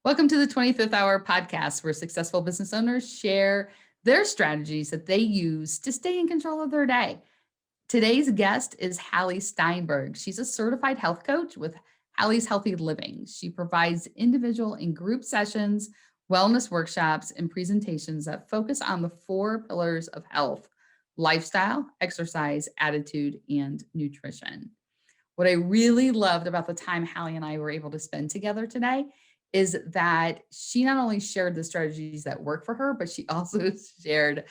Welcome to the 25th Hour podcast, where successful business owners share their strategies that they use to stay in control of their day. Today's guest is Hallie Steinberg. She's a certified health coach with Hallie's Healthy Living. She provides individual and group sessions, wellness workshops, and presentations that focus on the four pillars of health: lifestyle, exercise, attitude, and nutrition. What I really loved about the time Hallie and I were able to spend together today is that she not only shared the strategies that work for her, but she also shared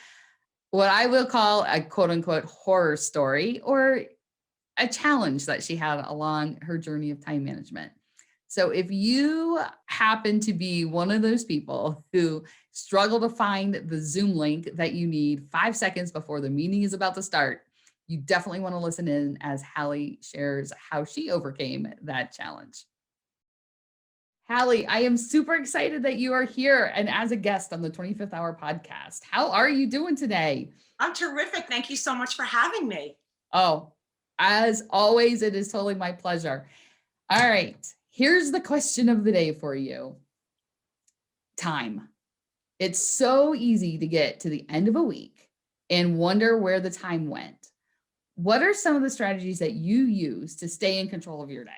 what I will call a quote unquote horror story, or a challenge that she had along her journey of time management. So if you happen to be one of those people who struggle to find the Zoom link that you need 5 seconds before the meeting is about to start, you definitely want to listen in as Hallie shares how she overcame that challenge. Hallie, I am super excited that you are here and as a guest on the 25th Hour podcast. How are you doing today? I'm terrific. Thank you so much for having me. Oh, as always, it is totally my pleasure. All right, here's the question of the day for you. Time. It's so easy to get to the end of a week and wonder where the time went. What are some of the strategies that you use to stay in control of your day?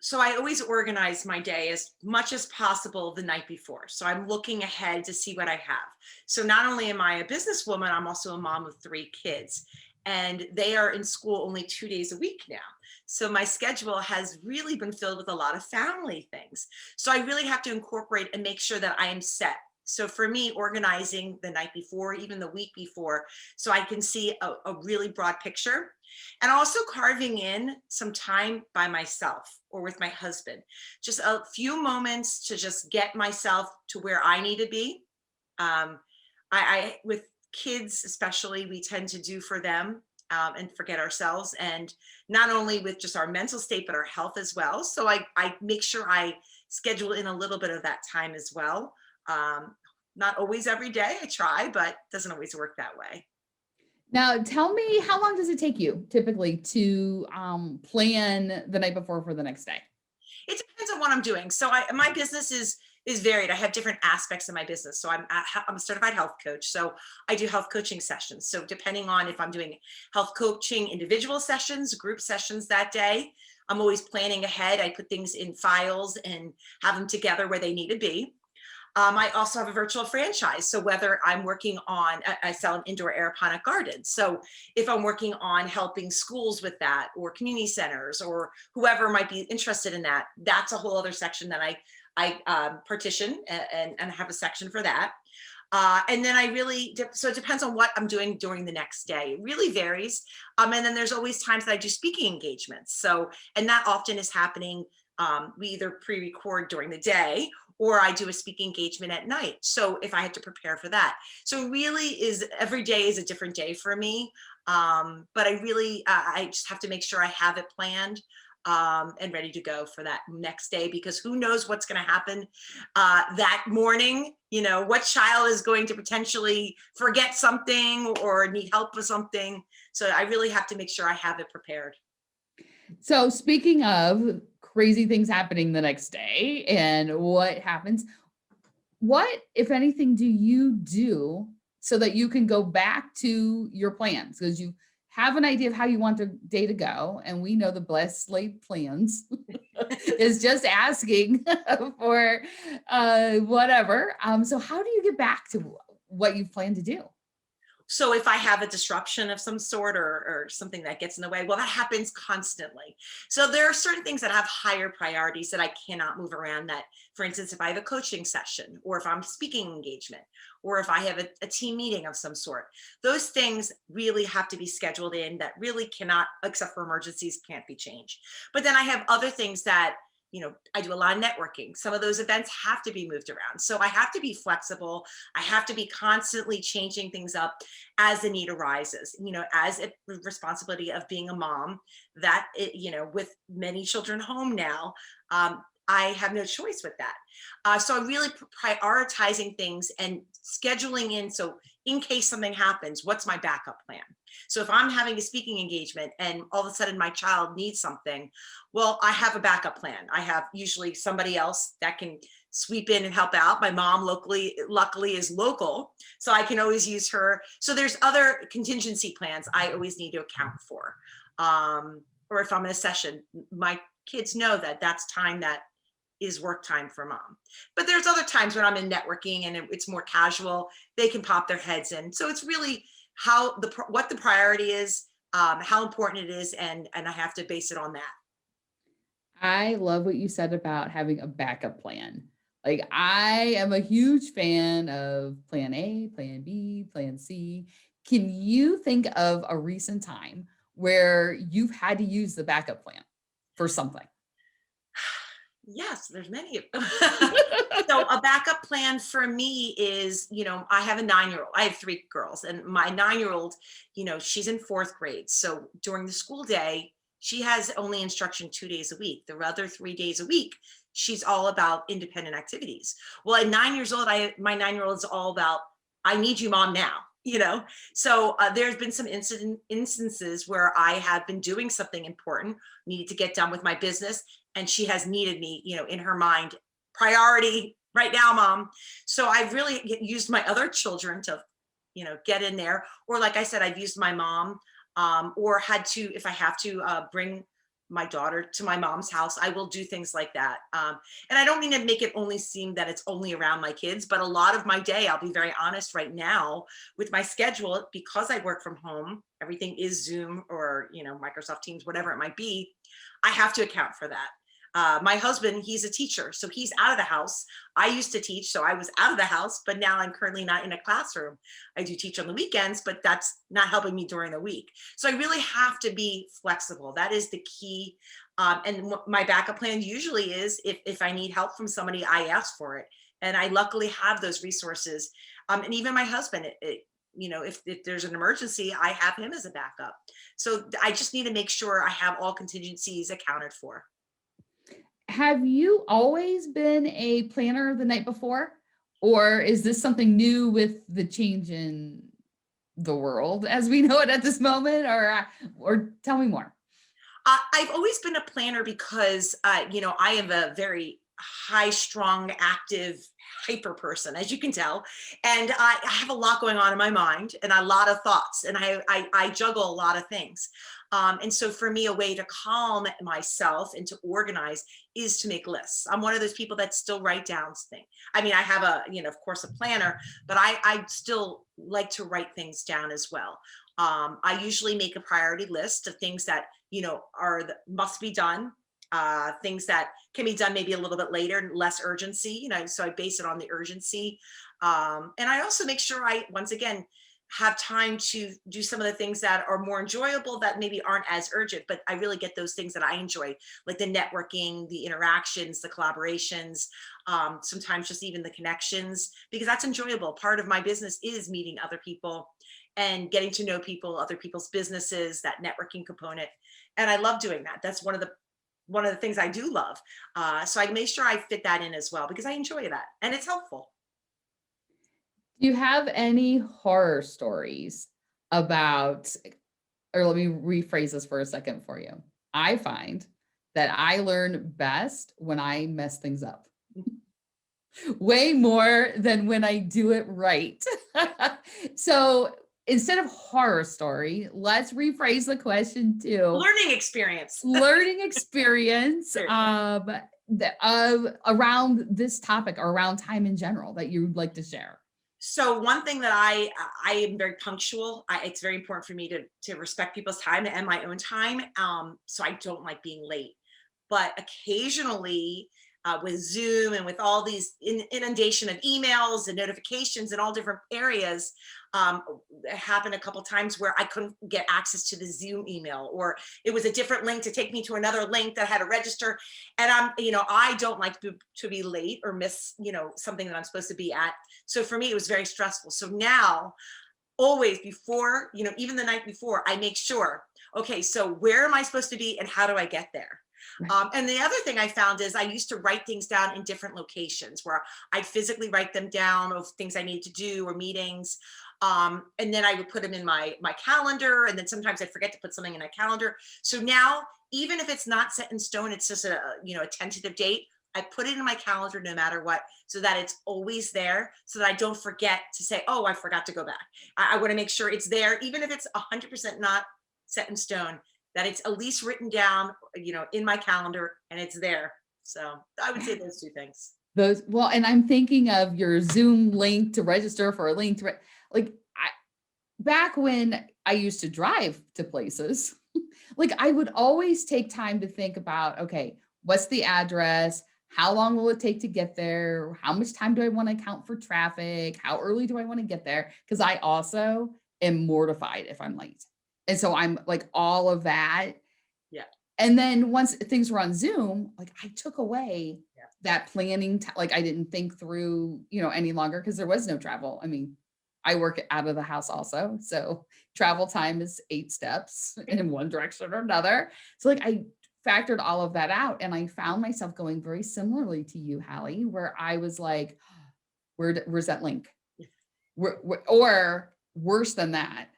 So I always organize my day as much as possible the night before. So I'm looking ahead to see what I have. So not only am I a businesswoman, I'm also a mom of 3 kids, and they are in school only 2 days a week now. So my schedule has really been filled with a lot of family things. So I really have to incorporate and make sure that I am set. So for me, organizing the night before, even the week before, so I can see a really broad picture, and also carving in some time by myself or with my husband, just a few moments to just get myself to where I need to be. I with kids especially, we tend to do for them, and forget ourselves, and not only with just our mental state but our health as well. So I make sure I schedule in a little bit of that time as well. Not always every day, I try, but it doesn't always work that way. Now, tell me, how long does it take you typically to plan the night before for the next day? It depends on what I'm doing. So my business is varied. I have different aspects of my business. So I'm a certified health coach. So I do health coaching sessions. So depending on if I'm doing health coaching individual sessions, group sessions that day, I'm always planning ahead. I put things in files and have them together where they need to be. I also have a virtual franchise. So whether I'm working on, I sell an indoor aeroponic garden. So if I'm working on helping schools with that, or community centers, or whoever might be interested in that, that's a whole other section that I partition and have a section for that. And then so it depends on what I'm doing during the next day. It really varies. And then there's always times that I do speaking engagements. So, and that often is happening. We either pre-record during the day, or I do a speaking engagement at night. So if I had to prepare for that. So really every day is a different day for me. But I just have to make sure I have it planned, and ready to go for that next day, because who knows what's going to happen that morning. You know, what child is going to potentially forget something or need help with something. So I really have to make sure I have it prepared. So, speaking of crazy things happening the next day and what happens, what, if anything, do you do so that you can go back to your plans? Because you have an idea of how you want the day to go. And we know the blessed laid plans is just asking for whatever. So, how do you get back to what you've planned to do? So if I have a disruption of some sort, or something that gets in the way, well, that happens constantly. So there are certain things that have higher priorities that I cannot move around. That, for instance, if I have a coaching session, or if I'm speaking engagement, or if I have a team meeting of some sort, those things really have to be scheduled in, that really cannot, except for emergencies, can't be changed. But then I have other things that, I do a lot of networking. Some of those events have to be moved around. So I have to be flexible. I have to be constantly changing things up as the need arises, as a responsibility of being a mom, that, with many children home now, I have no choice with that. So I'm really prioritizing things and scheduling in. So in case something happens, what's my backup plan? So if I'm having a speaking engagement and all of a sudden my child needs something, well, I have a backup plan. I have usually somebody else that can sweep in and help out. My mom luckily is local, so I can always use her. So there's other contingency plans I always need to account for. Or if I'm in a session, my kids know that that's time that is work time for mom. But there's other times when I'm in networking and it's more casual, they can pop their heads in. So it's really what the priority is, how important it is, and I have to base it on that. I love what you said about having a backup plan. Like, I am a huge fan of plan A, plan B, plan C. Can you think of a recent time where you've had to use the backup plan for something? Yes, there's many of them. So a backup plan for me is, I have a 9-year-old. I have 3 girls, and my 9-year-old, she's in 4th grade. So during the school day, she has only instruction 2 days a week. The other 3 days a week, she's all about independent activities. Well, at 9 years old, my 9-year-old is all about, I need you, mom, now. So there's been some instances where I have been doing something important, needed to get done with my business, and she has needed me, in her mind, priority right now, mom. So I've really used my other children to, get in there. Or like I said, I've used my mom, or had to, if I have to, bring my daughter to my mom's house. I will do things like that. And I don't mean to make it only seem that it's only around my kids, but a lot of my day, I'll be very honest right now with my schedule, because I work from home, everything is Zoom or, Microsoft Teams, whatever it might be. I have to account for that. My husband, he's a teacher, so he's out of the house. I used to teach, so I was out of the house, but now I'm currently not in a classroom. I do teach on the weekends, but that's not helping me during the week. So I really have to be flexible. That is the key. And my backup plan usually is if I need help from somebody, I ask for it. And I luckily have those resources. And even my husband, if there's an emergency, I have him as a backup. So I just need to make sure I have all contingencies accounted for. Have you always been a planner the night before? Or is this something new with the change in the world as we know it at this moment? Or tell me more. I've always been a planner because, I am a very high strung, active, hyper person, as you can tell. And I have a lot going on in my mind and a lot of thoughts, and I juggle a lot of things. And so for me, a way to calm myself and to organize is to make lists. I'm one of those people that still write down things. I mean, I have of course, a planner, but I still like to write things down as well. I usually make a priority list of things that, must be done, things that can be done maybe a little bit later, less urgency, so I base it on the urgency. And I also make sure once again, have time to do some of the things that are more enjoyable that maybe aren't as urgent, but I really get those things that I enjoy, like the networking, the interactions, the collaborations, sometimes just even the connections, because that's enjoyable. Part of my business is meeting other people and getting to know people, other people's businesses, that networking component. And I love doing that. That's one of the things I do love. So I make sure I fit that in as well, because I enjoy that and it's helpful. Do you have any horror stories about, or let me rephrase this for a second for you. I find that I learn best when I mess things up. Way more than when I do it right. So instead of horror story, let's rephrase the question to Learning experience. learning experience Sure. around this topic or around time in general that you'd like to share. So one thing that I am very punctual. It's very important for me to respect people's time and my own time. So I don't like being late. But occasionally, with Zoom and with all these inundation of emails and notifications in all different areas, it happened a couple times where I couldn't get access to the Zoom email, or it was a different link to take me to another link that had to register. And I don't like to be late or miss, something that I'm supposed to be at. So for me, it was very stressful. So now, always before, even the night before, I make sure, okay, so where am I supposed to be and how do I get there? And the other thing I found is I used to write things down in different locations where I'd physically write them down of things I need to do or meetings. And then I would put them in my calendar. And then sometimes I forget to put something in my calendar. So now, even if it's not set in stone, it's just a tentative date. I put it in my calendar no matter what, so that it's always there, so that I don't forget to say, oh, I forgot to go back. I want to make sure it's there, even if it's 100% not set in stone, that it's at least written down, in my calendar, and it's there. So I would say those two things. Well, and I'm thinking of your Zoom link to register for a link to like back when I used to drive to places, like I would always take time to think about, okay, what's the address? How long will it take to get there? How much time do I want to account for traffic? How early do I want to get there? Because I also am mortified if I'm late. And so I'm like all of that. Yeah. And then once things were on Zoom, like I took away Yeah. that planning, like I didn't think through, any longer because there was no travel. I mean, I work out of the house also. So travel time is 8 steps in one direction or another. So like I factored all of that out and I found myself going very similarly to you, Hallie, where I was like, where's that link? Or worse than that,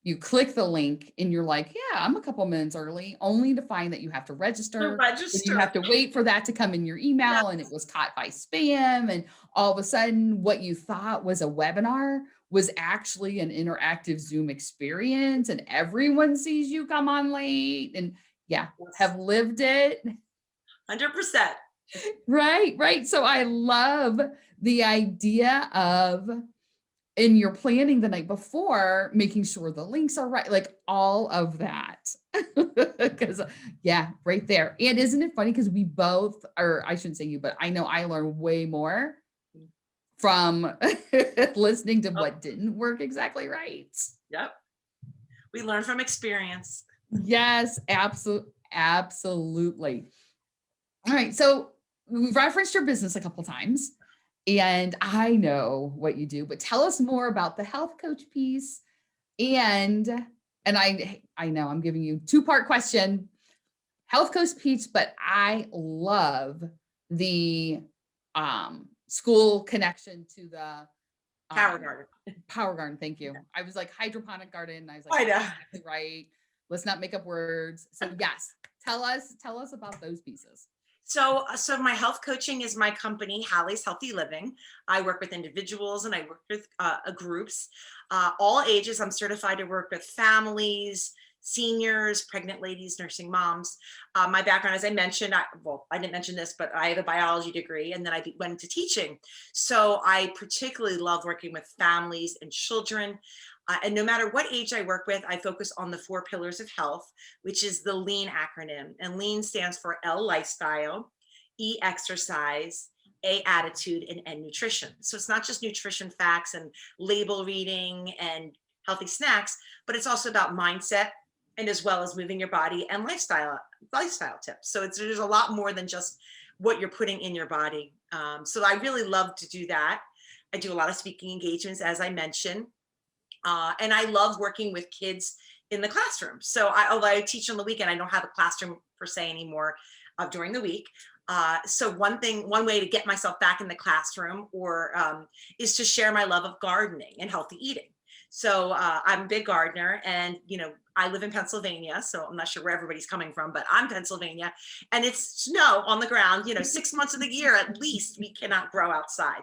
you click the link and you're like, yeah, I'm a couple minutes early, only to find that you have to To register. And you register. have to wait for that to come in your email, and it was caught by spam. And all of a sudden, what you thought was a webinar was actually an interactive Zoom experience, and everyone sees you come on late. And yeah, have lived it. 100%. Right, right. So I love the idea of in your planning the night before, making sure the links are right, like all of that. Because, yeah, right there. And isn't it funny? Because we both, or I shouldn't say you, but I know I learned way more from listening to what didn't work exactly right. Yep. We learn from experience. Yes, absolutely. All right. So we've referenced your business a couple times. And I know what you do, but tell us more about the health coach piece. And I know I'm giving you 2-part question, health coach piece, but I love the school connection to the Power garden. Power garden. Thank you. I was like hydroponic garden. I was I like, know. that's exactly right. Let's not make up words. So yes, tell us about those pieces. So my health coaching is my company, Hallie's Healthy Living. I work with individuals and I work with groups, all ages. I'm certified to work with families, seniors, pregnant ladies, nursing moms. My background, as I mentioned, I didn't mention this, but I have a biology degree, and then I went into teaching. So I particularly love working with families and children. And no matter what age I work with, I focus on the 4 pillars of health, which is the LEAN acronym. And LEAN stands for L, lifestyle, E, exercise, A, attitude, and N, nutrition. So it's not just nutrition facts and label reading and healthy snacks, but it's also about mindset, and as well as moving your body and lifestyle tips. So there's a lot more than just what you're putting in your body. So I really love to do that. I do a lot of speaking engagements, as I mentioned. And I love working with kids in the classroom. So although I teach on the weekend, I don't have a classroom per se anymore during the week. So one way to get myself back in the classroom is to share my love of gardening and healthy eating. So I'm a big gardener, and I live in Pennsylvania, so I'm not sure where everybody's coming from, but I'm Pennsylvania, and it's snow on the ground, 6 months of the year at least we cannot grow outside,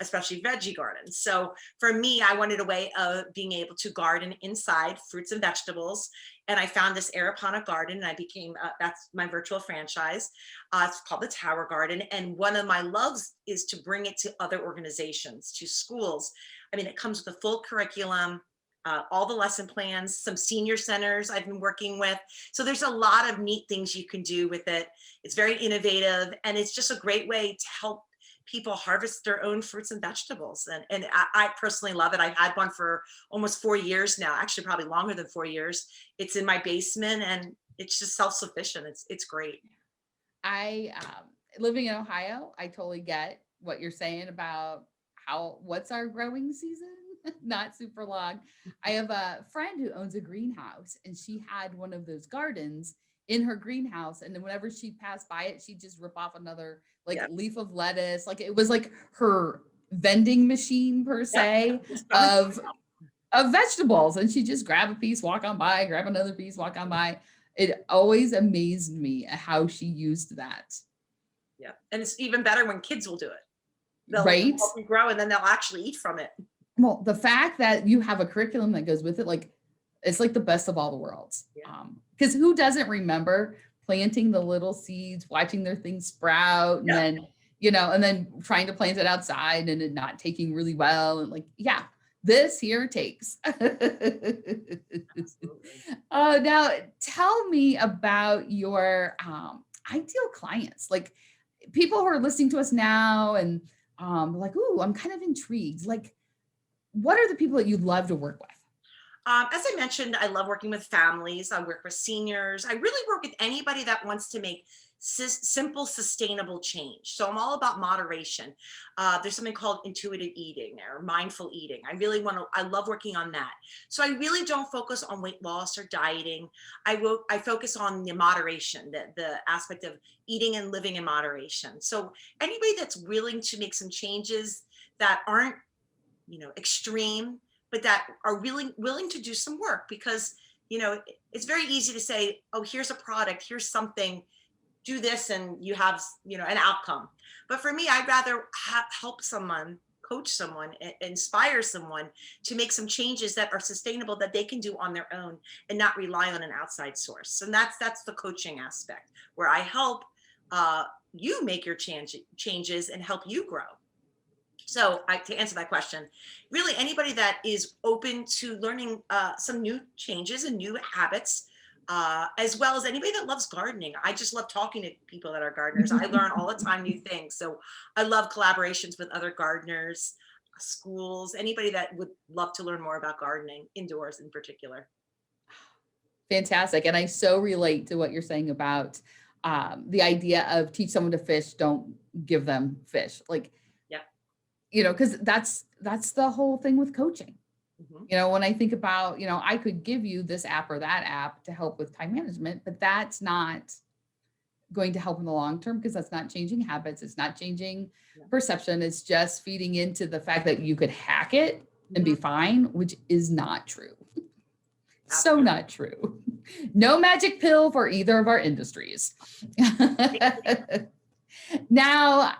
especially veggie gardens. So for me, I wanted a way of being able to garden inside fruits and vegetables. And I found this aeroponic garden, and I became, that's my virtual franchise. It's called the Tower Garden. And one of my loves is to bring it to other organizations, to schools. I mean, it comes with a full curriculum, all the lesson plans, some senior centers I've been working with. So there's a lot of neat things you can do with it. It's very innovative, and it's just a great way to help people harvest their own fruits and vegetables. And I personally love it. I've had one for almost 4 years now, actually probably longer than 4 years. It's in my basement, and it's just self-sufficient. It's great. I living in Ohio, I totally get what you're saying about what's our growing season? Not super long. I have a friend who owns a greenhouse, and she had one of those gardens in her greenhouse. And then whenever she passed by it, she'd just rip off another leaf of lettuce. Like it was like her vending machine per se Yep. of of vegetables. And she just grab a piece, walk on by, grab another piece, walk on by. It always amazed me at how she used that. Yeah. And it's even better when kids will do it. They'll Right? help you grow and then they'll actually eat from it. Well, the fact that you have a curriculum that goes with it, like it's like the best of all the worlds. Yeah. Because who doesn't remember planting the little seeds, watching their things sprout, and then, and then trying to plant it outside and it not taking really well. And like, yeah, this here takes. Now tell me about your ideal clients, like people who are listening to us now and like, ooh, I'm kind of intrigued. Like, what are the people that you'd love to work with? As I mentioned, I love working with families. I work with seniors. I really work with anybody that wants to make simple, sustainable change. So I'm all about moderation. There's something called intuitive eating or mindful eating. I love working on that. So I really don't focus on weight loss or dieting. I focus on the moderation, the aspect of eating and living in moderation. So anybody that's willing to make some changes that aren't, extreme, but that are willing to do some work, because it's very easy to say, oh, here's a product, here's something, do this and you have an outcome. But for me, I'd rather help someone, coach someone, inspire someone to make some changes that are sustainable, that they can do on their own and not rely on an outside source. And that's the coaching aspect, where I help you make your changes and help you grow. So to answer that question, really anybody that is open to learning some new changes and new habits, as well as anybody that loves gardening. I just love talking to people that are gardeners. I learn all the time new things. So I love collaborations with other gardeners, schools, anybody that would love to learn more about gardening, indoors in particular. Fantastic. And I so relate to what you're saying about the idea of teach someone to fish, don't give them fish. Like, because that's the whole thing with coaching. When I think about, I could give you this app or that app to help with time management, but that's not going to help in the long term, because that's not changing habits. It's not changing perception. It's just feeding into the fact that you could hack it and be fine, which is not true. So not true. No magic pill for either of our industries. Now,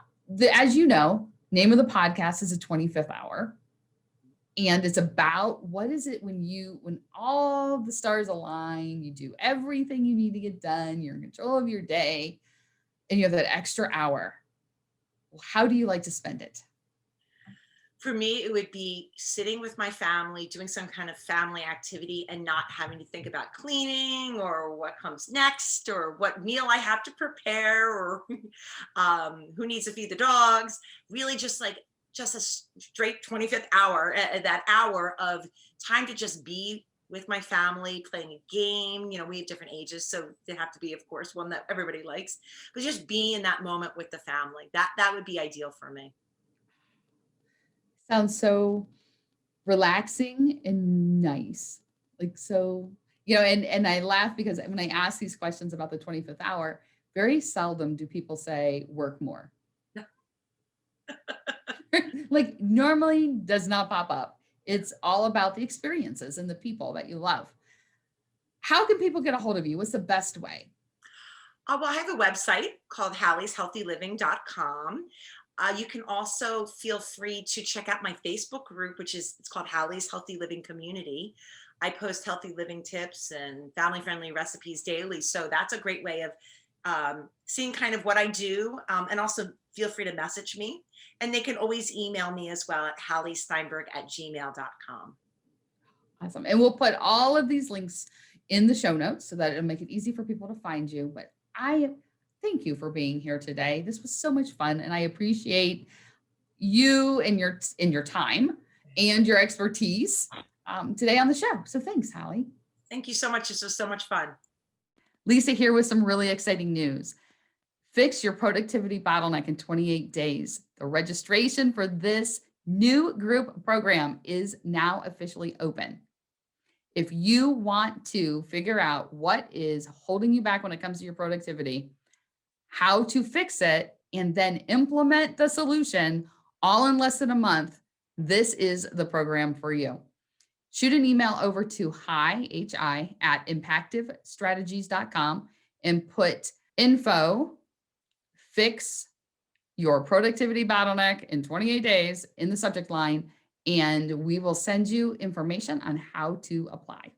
as you know, name of the podcast is a 25th hour. And it's about, what is it when all the stars align, you do everything you need to get done, you're in control of your day, and you have that extra hour. How do you like to spend it? For me, it would be sitting with my family, doing some kind of family activity and not having to think about cleaning or what comes next or what meal I have to prepare or who needs to feed the dogs. Really just a straight 25th hour, that hour of time to just be with my family, playing a game. We have different ages, so they have to be, of course, one that everybody likes, but just being in that moment with the family, that would be ideal for me. Sounds so relaxing and nice. Like, so, and I laugh because when I ask these questions about the 25th hour, very seldom do people say work more. Like, normally does not pop up. It's all about the experiences and the people that you love. How can people get a hold of you? What's the best way? Well, I have a website called hallieshealthyliving.com. You can also feel free to check out my Facebook group, it's called Hallie's Healthy Living Community. I post healthy living tips and family-friendly recipes daily. So that's a great way of seeing kind of what I do. And also feel free to message me. And they can always email me as well at halliesteinberg@gmail.com. Awesome. And we'll put all of these links in the show notes so that it'll make it easy for people to find you. But I thank you for being here today. This was so much fun, and I appreciate you and your time and your expertise today on the show. So thanks, Hallie. Thank you so much. This was so much fun. Lisa here with some really exciting news. Fix your productivity bottleneck in 28 days. The registration for this new group program is now officially open. If you want to figure out what is holding you back when it comes to your productivity, how to fix it, and then implement the solution all in less than a month, this is the program for you. Shoot an email over to hi, at impactivestrategies.com and put info, fix your productivity bottleneck in 28 days in the subject line, and we will send you information on how to apply.